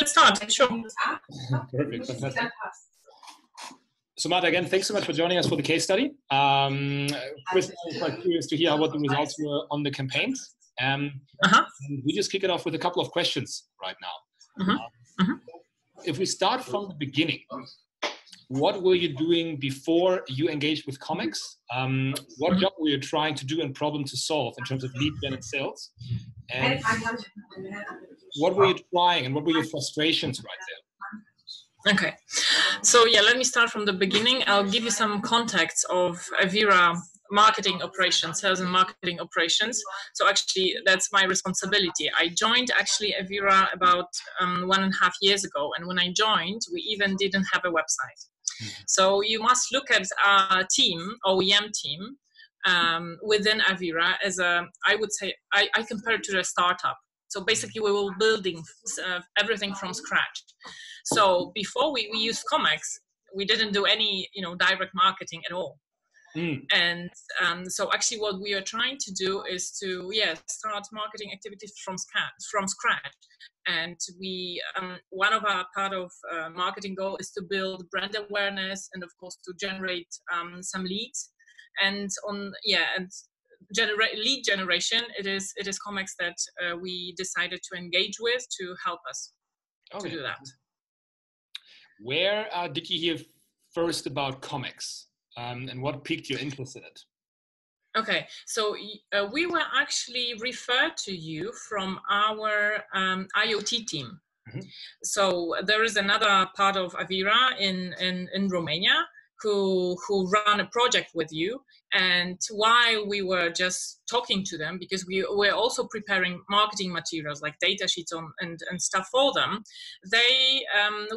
let's start. Sure. Perfect. Fantastic. So Marta, again, thanks so much for joining us for the case study. First, I'm quite curious to hear what the results were on the campaigns. And we just kick it off with a couple of questions right now. If we start from the beginning, what were you doing before you engaged with comics? What job were you trying to do and problem to solve in terms of lead gen and sales? And what were you trying and what were your frustrations right there? Okay, so yeah, let me start from the beginning. I'll give you some context of Avira marketing operations, sales and marketing operations. So actually, that's my responsibility. I joined actually Avira about 1.5 years ago, and when I joined, we even didn't have a website. So you must look at our team, OEM team, within Avira as a, I would say, I compare it to a startup. So basically, we were building everything from scratch. So before we used comics, we didn't do any direct marketing at all. And so actually, what we are trying to do is to start marketing activities from scratch. And we one of our part of marketing goal is to build brand awareness and of course to generate some leads. And generate lead generation, it is comics that we decided to engage with to help us to do that. Where did you hear first about comics and what piqued your interest in it? Okay, so we were actually referred to you from our IoT team. So there is another part of Avira in Romania who run a project with you, and while we were just talking to them, because we were also preparing marketing materials like data sheets and stuff for them,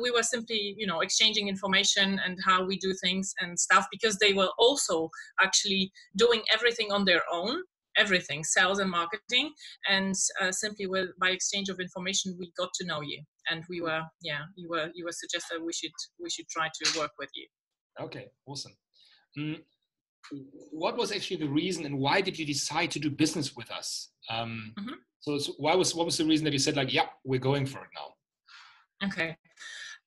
we were simply exchanging information and how we do things and stuff, because they were also actually doing everything on their own, everything, sales and marketing, and simply by exchange of information we got to know you, and you were suggested we should try to work with you. Okay, awesome. What was actually the reason and why did you decide to do business with us? So what was the reason that you said like, yeah, we're going for it now? Okay.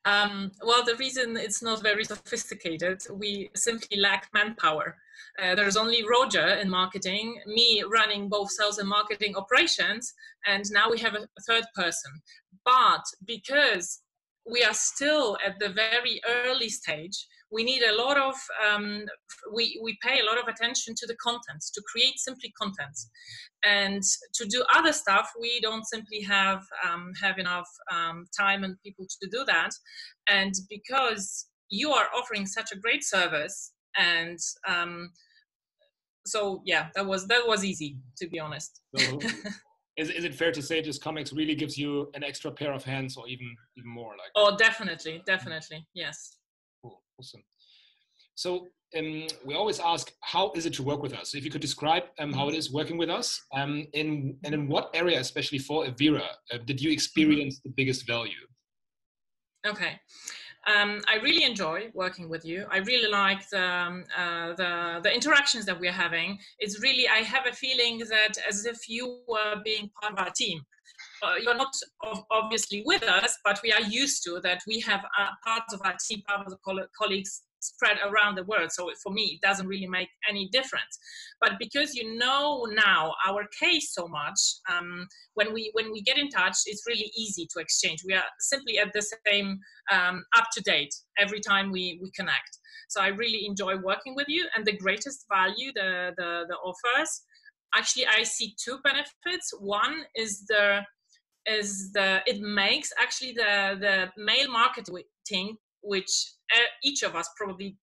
Well, the reason it's not very sophisticated, we simply lack manpower. There's only Roger in marketing, me running both sales and marketing operations, and now we have a third person. But because we are still at the very early stage, we need a lot of, we pay a lot of attention to the contents, to create simply contents. And to do other stuff, we don't simply have enough time and people to do that. And because you are offering such a great service, and so yeah, that was easy, to be honest. So, is it fair to say just comics really gives you an extra pair of hands, or even more? Like? Oh, definitely, yes. Cool, awesome. So we always ask, how is it to work with us? So if you could describe how it is working with us, and in what area, especially for Avira, did you experience the biggest value? Okay. I really enjoy working with you. I really like the interactions that we're having. It's really, I have a feeling that as if you were being part of our team. You're not obviously with us, but we are used to that. We have parts of our team, part of the colleagues spread around the world. So for me, it doesn't really make any difference. But because you know now our case so much, when we get in touch, it's really easy to exchange. We are simply at the same up to date every time we connect. So I really enjoy working with you, and the greatest value the offers. Actually, I see two benefits. One is it makes actually the mail marketing, which each of us probably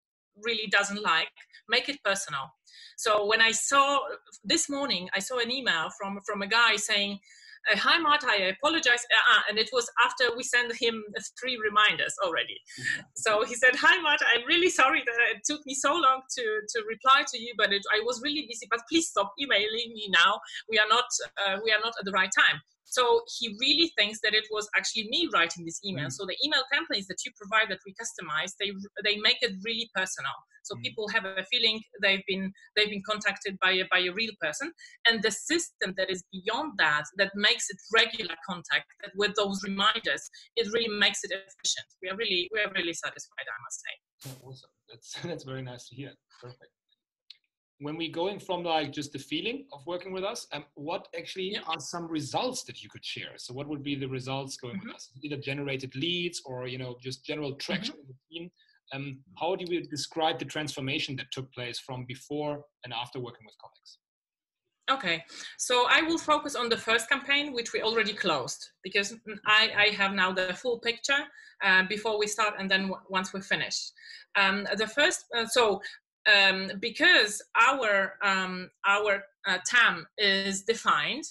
really doesn't like, make it personal. So when I saw this morning, I saw an email from a guy saying, "Hi Marta, I apologize," and it was after we sent him 3 reminders already. So he said, "Hi Marta, I'm really sorry that it took me so long to reply to you, but I was really busy. But please stop emailing me now. We are not at the right time." So he really thinks that it was actually me writing this email. So the email templates that you provide that we customize, they make it really personal. So people have a feeling they've been contacted by a real person. And the system that is beyond that, that makes it regular contact, that with those reminders, it really makes it efficient. We are really satisfied, I must say. Oh, awesome. That's very nice to hear. Perfect. When we go in from like just the feeling of working with us, what actually are some results that you could share? So what would be the results going with us? Either generated leads or, you know, just general traction in the team. How do we describe the transformation that took place from before and after working with comics? Okay, so I will focus on the first campaign, which we already closed, because I have now the full picture before we start, and then once we're finished. The first, because our TAM is defined,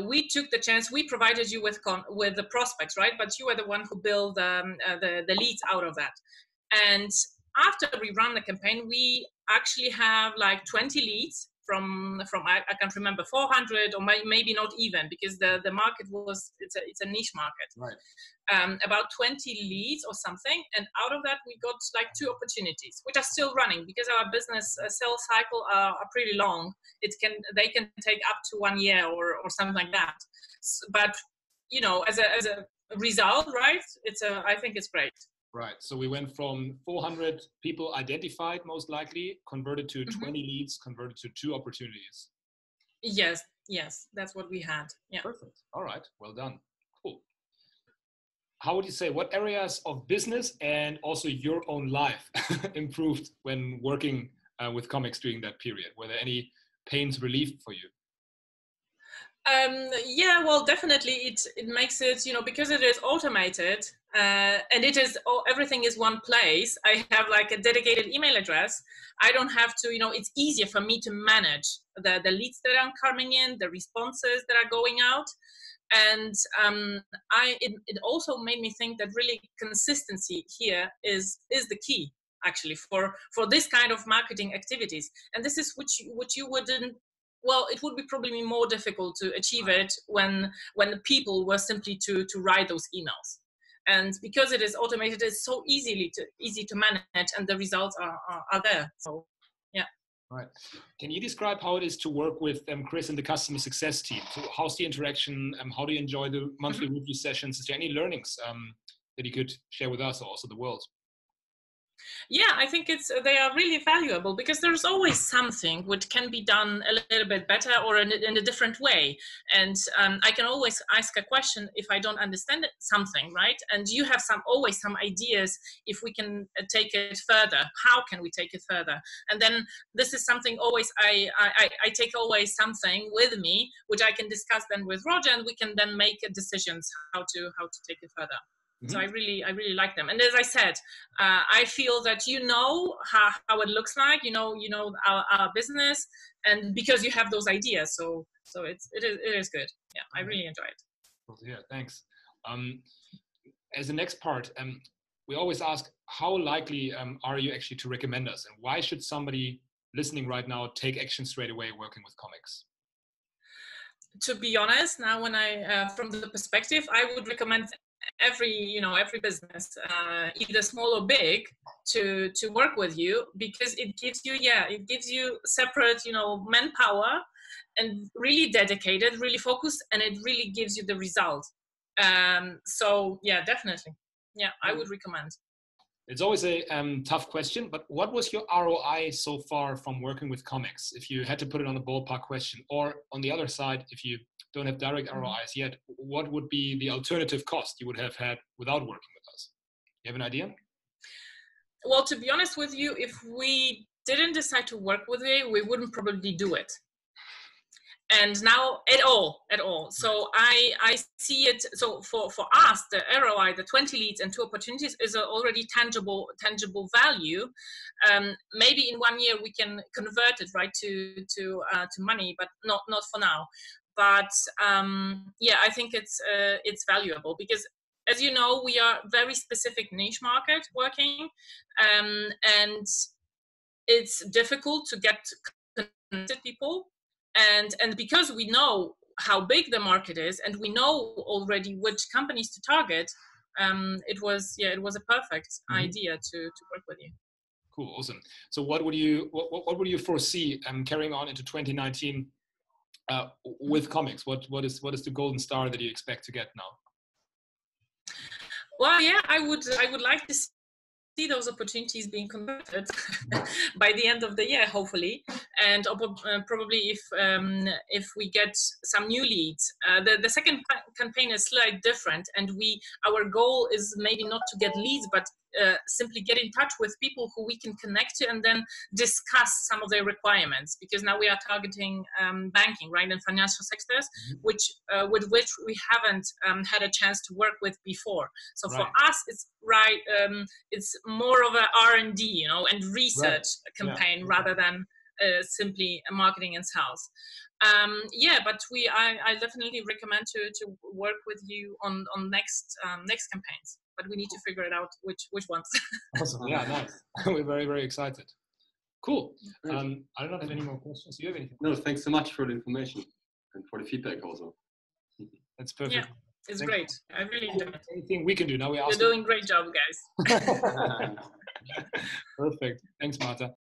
we took the chance. We provided you with the prospects, right? But you are the one who built the leads out of that. And after we run the campaign, we actually have like 20 leads from I can't remember, 400 or maybe not even, because the market it's a niche market. Right. About 20 leads or something, and out of that we got like 2 opportunities, which are still running because our business sales cycle are pretty long. They can take up to 1 year or something like that. But you know, as a result, right? I think it's great. Right. So we went from 400 people identified, most likely, converted to 20 leads, converted to 2 opportunities. Yes, that's what we had. Yeah. Perfect. All right. Well done. Cool. How would you say, what areas of business and also your own life improved when working with comics during that period? Were there any pains relieved for you? Yeah, well, definitely it makes it, you know, because it is automated and everything is one place. I have like a dedicated email address. I don't have to, you know, it's easier for me to manage the leads that are coming in, the responses that are going out. And it also made me think that really consistency here is the key, actually, for this kind of marketing activities. And this is which you wouldn't. Well, it would be probably more difficult to achieve it when the people were simply to write those emails. And because it is automated, it's so easy to manage, and the results are there. So, yeah. Right. Can you describe how it is to work with Chris and the customer success team? So how's the interaction? How do you enjoy the monthly review sessions? Is there any learnings that you could share with us or also the world? Yeah, I think they are really valuable because there's always something which can be done a little bit better or in a different way. And I can always ask a question if I don't understand something, right? And you have always some ideas if we can take it further. How can we take it further? And then this is something always I take always something with me, which I can discuss then with Roger, and we can then make decisions how to take it further. So I really like them. And as I said, I feel that you know how it looks like, you know our business, and because you have those ideas, so it is good. Yeah, I really enjoy it. Well, yeah, thanks. As the next part, we always ask, how likely are you actually to recommend us, and why should somebody listening right now take action straight away working with comics? To be honest, now when I from the perspective, I would recommend every business, either small or big, to work with you, because it gives you separate, manpower, and really dedicated, really focused, and it really gives you the result. So yeah, definitely. Yeah, I would recommend. It's always a tough question, but what was your ROI so far from working with comics? If you had to put it on a ballpark question, or on the other side, if you don't have direct ROIs yet, what would be the alternative cost you would have had without working with us? You have an idea? Well, to be honest with you, if we didn't decide to work with you, we wouldn't probably do it. And now at all. So I see it. So for us, the ROI, the 20 leads and 2 opportunities, is already tangible value. Maybe in 1 year we can convert it right to money, but not for now. But yeah, I think it's valuable because, as you know, we are very specific niche market working, and it's difficult to get connected people. And because we know how big the market is, and we know already which companies to target, it was a perfect idea to work with you. Cool, awesome. So what would you foresee carrying on into 2019 with comics? What is the golden star that you expect to get now? Well, yeah, I would like to see those opportunities being converted by the end of the year, hopefully, and probably if we get some new leads. The second campaign is slightly different, and our goal is maybe not to get leads, but simply get in touch with people who we can connect to and then discuss some of their requirements, because now we are targeting banking, right, and financial sectors, with which we haven't had a chance to work with before. So for us, it's more of a R&D, and research campaign rather than simply marketing and sales. But I definitely recommend to work with you on next campaigns. But we need to figure it out which ones. Awesome. Yeah, nice. We're very, very excited. Cool. I don't have any more questions. Do you have anything? No, thanks so much for the information and for the feedback also. That's perfect. Yeah, it's great. I really enjoyed it. Anything we can do now? You're doing a great job, guys. Perfect. Thanks, Marta.